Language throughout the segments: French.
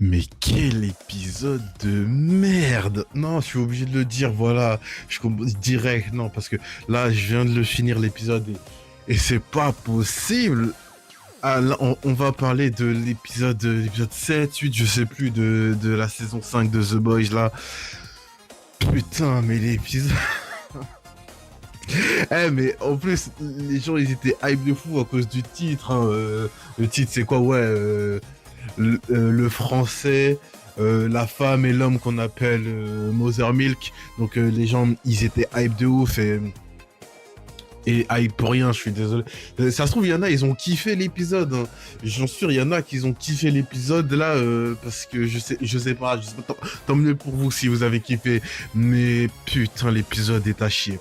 Mais quel épisode de merde! Non, je suis obligé de le dire, voilà. Direct, non, parce que là, je viens de le finir l'épisode et c'est pas possible. Ah, là, on va parler de l'épisode 7, 8, je sais plus, de la saison 5 de The Boys, là. Putain, mais l'épisode... Eh, mais en plus, les gens, ils étaient hype de fou à cause du titre, hein. Le titre, c'est quoi? Ouais, le français, la femme et l'homme qu'on appelle Mother Milk. Donc les gens, ils étaient hype de ouf et hype pour rien, je suis désolé. Ça se trouve, il y en a, ils ont kiffé l'épisode, hein. J'en suis sûr, il y en a qui ont kiffé l'épisode là, parce que je sais pas, tant mieux pour vous si vous avez kiffé. Mais putain, l'épisode est à chier.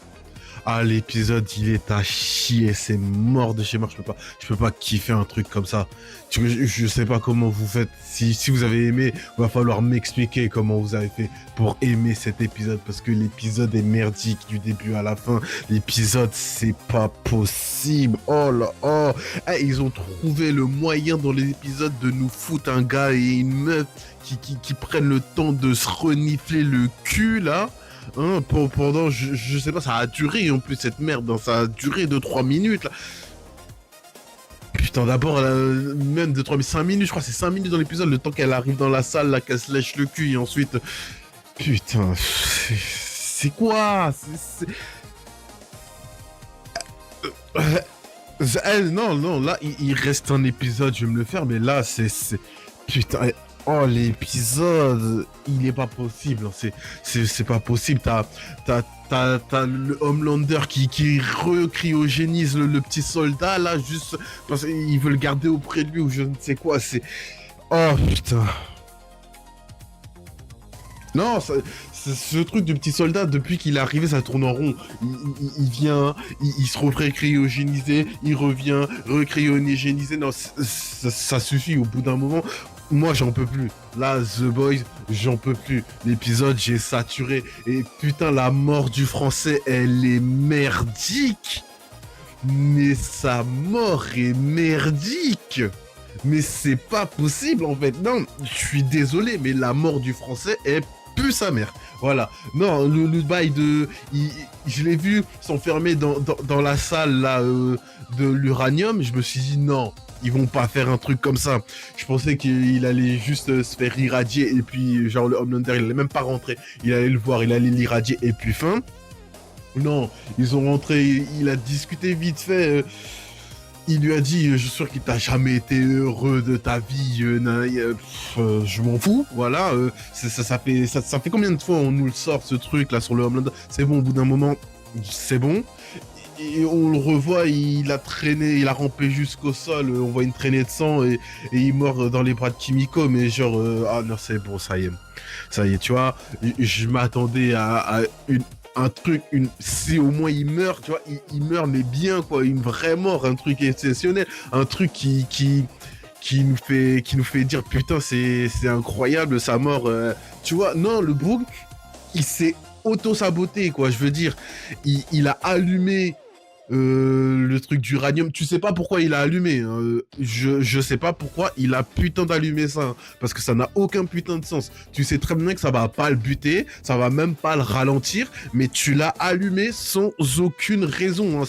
Ah, l'épisode, il est à chier, c'est mort de chez mort, je peux pas kiffer un truc comme ça. Je sais pas comment vous faites, si vous avez aimé, va falloir m'expliquer comment vous avez fait pour aimer cet épisode, parce que l'épisode est merdique du début à la fin. L'épisode, c'est pas possible. Oh là, oh. Eh, ils ont trouvé le moyen dans l'épisode de nous foutre un gars et une meuf qui prennent le temps de se renifler le cul, là. Hein, pendant, je sais pas, ça a duré en plus cette merde, hein, ça a duré 2-3 minutes là. Putain, d'abord, même 5 minutes, je crois, c'est 5 minutes dans l'épisode, le temps qu'elle arrive dans la salle, là, qu'elle se lèche le cul, et ensuite. Putain, c'est quoi? Non, non, là, il reste un épisode, je vais me le faire, mais là, Putain, oh, l'épisode, il est pas possible, hein, c'est pas possible, t'as le Homelander qui recryogénise le petit soldat, là, juste parce qu'il veut le garder auprès de lui, ou je ne sais quoi, Oh, putain. Non, ce truc du petit soldat, depuis qu'il est arrivé, ça tourne en rond. Il vient, il se refait cryogéniser, il revient, recryogéniser. Non, ça suffit au bout d'un moment. Moi, j'en peux plus. Là, The Boys, j'en peux plus. L'épisode, j'ai saturé. Et putain, la mort du français, elle est merdique. Mais sa mort est merdique. Mais c'est pas possible en fait. Non, je suis désolé, mais la mort du français est pue sa mère. Voilà. Non, le bail de. Je l'ai vu s'enfermer dans la salle là, de l'uranium. Je me suis dit non. Ils vont pas faire un truc comme ça. Je pensais qu'il allait juste se faire irradier et puis genre le Homelander il allait même pas rentrer. Il allait le voir, il allait l'irradier et puis fin. Non, ils ont rentré, il a discuté vite fait. Il lui a dit, je suis sûr qu'il t'a jamais été heureux de ta vie, je m'en fous, voilà. Ça fait combien de fois on nous le sort ce truc là sur le Homelander? C'est bon, au bout d'un moment, c'est bon. Et on le revoit, il a traîné, il a rampé jusqu'au sol, on voit une traînée de sang et il meurt dans les bras de Kimiko, mais genre, ah non, c'est bon, ça y est, tu vois, je m'attendais à un truc, si au moins il meurt, tu vois, il meurt, mais bien, quoi, une vraie mort, un truc exceptionnel, un truc qui nous fait dire, putain, c'est incroyable, sa mort, tu vois, non, le Brook, il s'est auto-saboté, quoi, je veux dire, il a allumé le truc d'uranium, tu sais pas pourquoi il a allumé, hein. Je sais pas pourquoi il a putain d'allumé ça, hein, parce que ça n'a aucun putain de sens. Tu sais très bien que ça va pas le buter, ça va même pas le ralentir, mais tu l'as allumé sans aucune raison, hein.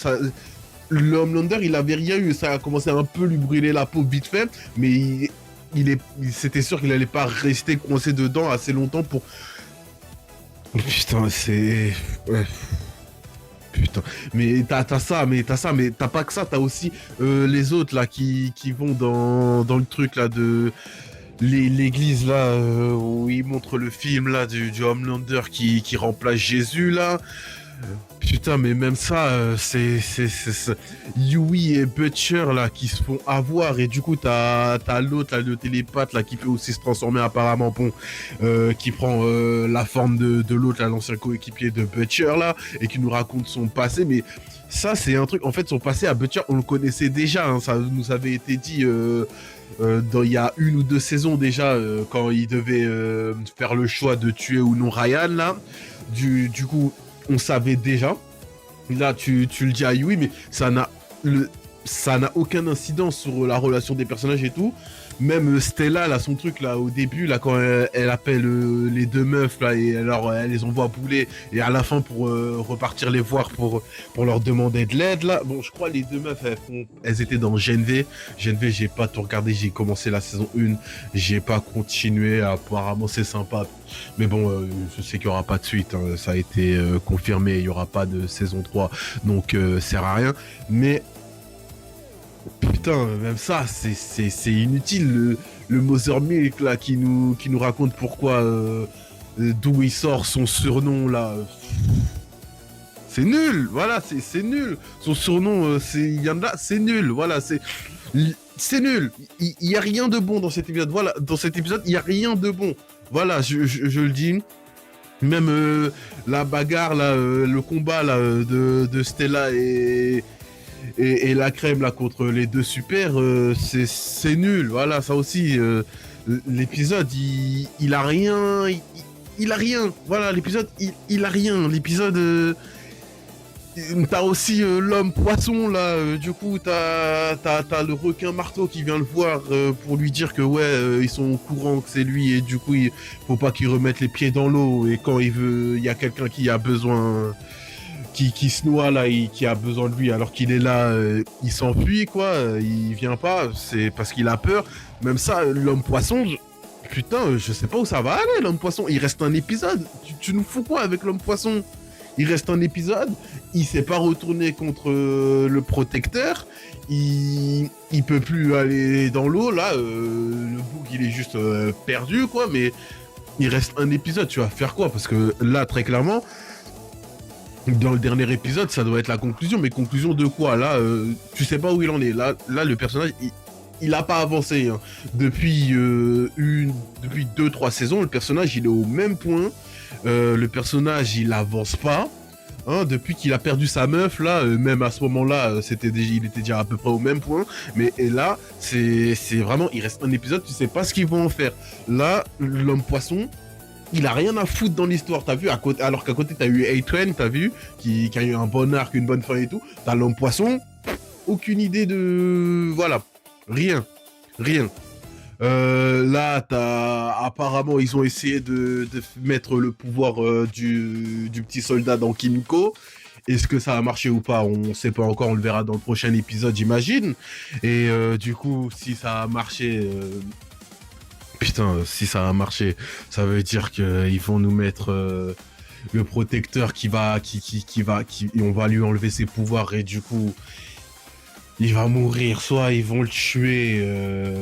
Le Homelander, il avait rien eu, ça a commencé à un peu lui brûler la peau vite fait, mais c'était sûr qu'il allait pas rester coincé dedans assez longtemps pour... Putain, c'est... Ouais. Putain, mais t'as ça, mais t'as pas que ça, t'as aussi les autres là qui vont dans le truc là de l'église là où ils montrent le film là du Homelander qui remplace Jésus là. Putain, mais même ça, c'est Yui et Butcher là qui se font avoir et du coup t'as l'autre là, le télépathe là qui peut aussi se transformer apparemment, bon, qui prend la forme de l'autre là, l'ancien coéquipier de Butcher là et qui nous raconte son passé, mais ça c'est un truc, en fait son passé à Butcher on le connaissait déjà, hein, ça nous avait été dit il y a 1 ou 2 saisons déjà, quand il devait faire le choix de tuer ou non Ryan là, du coup on savait déjà. Là, tu le dis à Yui, mais ça n'a aucun incidence sur la relation des personnages et tout. même Stella, là, son truc, là, au début, là, quand elle appelle les deux meufs, là, et alors elle les envoie bouler, et à la fin, pour repartir les voir, pour leur demander de l'aide, là, bon, je crois, les deux meufs, elles étaient dans GNV. GNV, j'ai pas tout regardé, j'ai commencé la saison 1, j'ai pas continué, apparemment, c'est sympa. Mais bon, je sais qu'il y aura pas de suite, hein, ça a été confirmé, il y aura pas de saison 3, donc sert à rien. Mais putain, même ça, c'est inutile. Le Mother Milk, là, qui nous raconte pourquoi, d'où il sort son surnom, là. C'est nul, voilà, c'est nul. Son surnom, il y en a, c'est nul, voilà, c'est nul. Il y a rien de bon dans cet épisode, voilà, dans cet épisode, il y a rien de bon. Voilà, je le dis. Même la bagarre, là, le combat, là, de Stella et la crème là contre les deux super, c'est nul. Voilà, ça aussi, l'épisode il a rien, il a rien. Voilà, l'épisode il a rien. L'épisode, t'as aussi l'homme poisson là. Du coup, t'as le requin marteau qui vient le voir pour lui dire que ouais, ils sont au courant que c'est lui et du coup, il faut pas qu'il remette les pieds dans l'eau et quand il y a quelqu'un qui a besoin. Qui se noie là, qui a besoin de lui alors qu'il est là, il s'enfuit quoi, il vient pas, c'est parce qu'il a peur. Même ça, l'homme poisson, putain, je sais pas où ça va aller l'homme poisson, il reste un épisode, tu nous fous quoi avec l'homme poisson? Il reste un épisode, il s'est pas retourné contre le protecteur, il peut plus aller dans l'eau là, le bouc il est juste perdu quoi, mais il reste un épisode, tu vas faire quoi? Parce que là très clairement, dans le dernier épisode, ça doit être la conclusion, mais conclusion de quoi? Là, tu sais pas où il en est. Là le personnage, il a pas avancé. Hein. Depuis 2-3 saisons, le personnage, il est au même point. Le personnage, il avance pas. Hein, depuis qu'il a perdu sa meuf, là, même à ce moment-là, il était déjà à peu près au même point. Mais et là, c'est vraiment, il reste un épisode, tu sais pas ce qu'ils vont en faire. Là, l'homme poisson, il a rien à foutre dans l'histoire, t'as vu, alors qu'à côté t'as eu A-Train, t'as vu, qui a eu un bon arc, une bonne fin et tout. T'as l'homme poisson, aucune idée de... Voilà, rien. Là, apparemment, ils ont essayé de mettre le pouvoir du petit soldat dans Kimiko. Est-ce que ça a marché ou pas? On sait pas encore, on le verra dans le prochain épisode, j'imagine. Et du coup, si ça a marché... Putain, si ça a marché, ça veut dire qu'ils vont nous mettre le protecteur qui et on va lui enlever ses pouvoirs et du coup, il va mourir. Soit ils vont le tuer,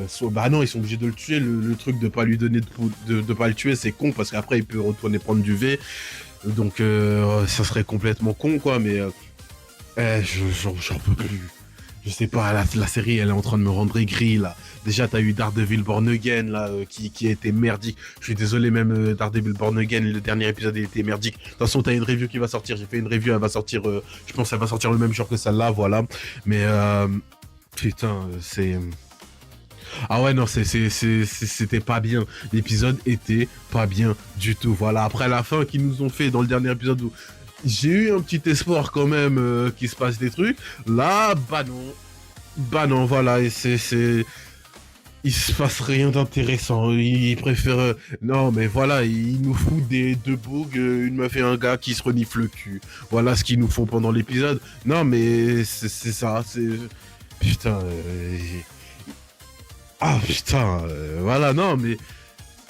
soit bah non, ils sont obligés de le tuer. Le truc de pas lui donner de pas le tuer, c'est con parce qu'après il peut retourner prendre du V. Donc ça serait complètement con quoi. Mais j'en peux plus. Je sais pas, la série elle est en train de me rendre aigri là. Déjà t'as eu Daredevil Born Again là qui a été merdique. Je suis désolé, même Daredevil Born Again, le dernier épisode il était merdique. De toute façon t'as une review qui va sortir, j'ai fait une review, elle va sortir, je pense qu'elle va sortir le même jour que celle-là, voilà. Mais putain c'est... Ah ouais non, c'était pas bien. L'épisode était pas bien du tout. Voilà, après la fin qu'ils nous ont fait dans le dernier épisode où j'ai eu un petit espoir quand même qu'il se passe des trucs. Là, bah non. Bah non, voilà, et il se passe rien d'intéressant. Il préfère... Non, mais voilà, il nous fout deux bougs, une meuf et un gars qui se reniflent le cul. Voilà ce qu'ils nous font pendant l'épisode. Non, mais c'est ça, c'est... Putain... Ah, putain, voilà, non, mais...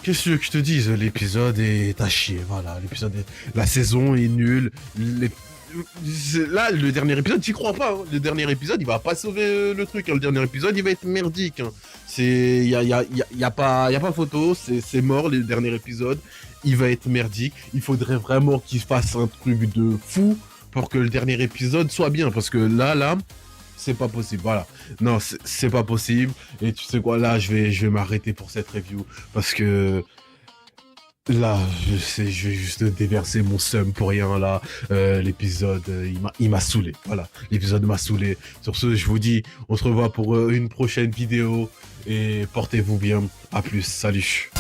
Qu'est-ce que tu veux que je te dise? L'épisode est à chier, voilà. La saison est nulle. Là, le dernier épisode, j'y crois pas. Hein. Le dernier épisode, il va pas sauver le truc. Hein. Le dernier épisode, il va être merdique. Hein. Y a pas photo. C'est mort, le dernier épisode. Il va être merdique. Il faudrait vraiment qu'il fasse un truc de fou pour que le dernier épisode soit bien. Parce que là, c'est pas possible, voilà. Non, c'est pas possible. Et tu sais quoi, là, je vais m'arrêter pour cette review. Parce que... Là, je vais juste déverser mon seum pour rien, là. L'épisode, il m'a saoulé. Voilà, l'épisode m'a saoulé. Sur ce, je vous dis, on se revoit pour une prochaine vidéo. Et portez-vous bien. À plus, salut.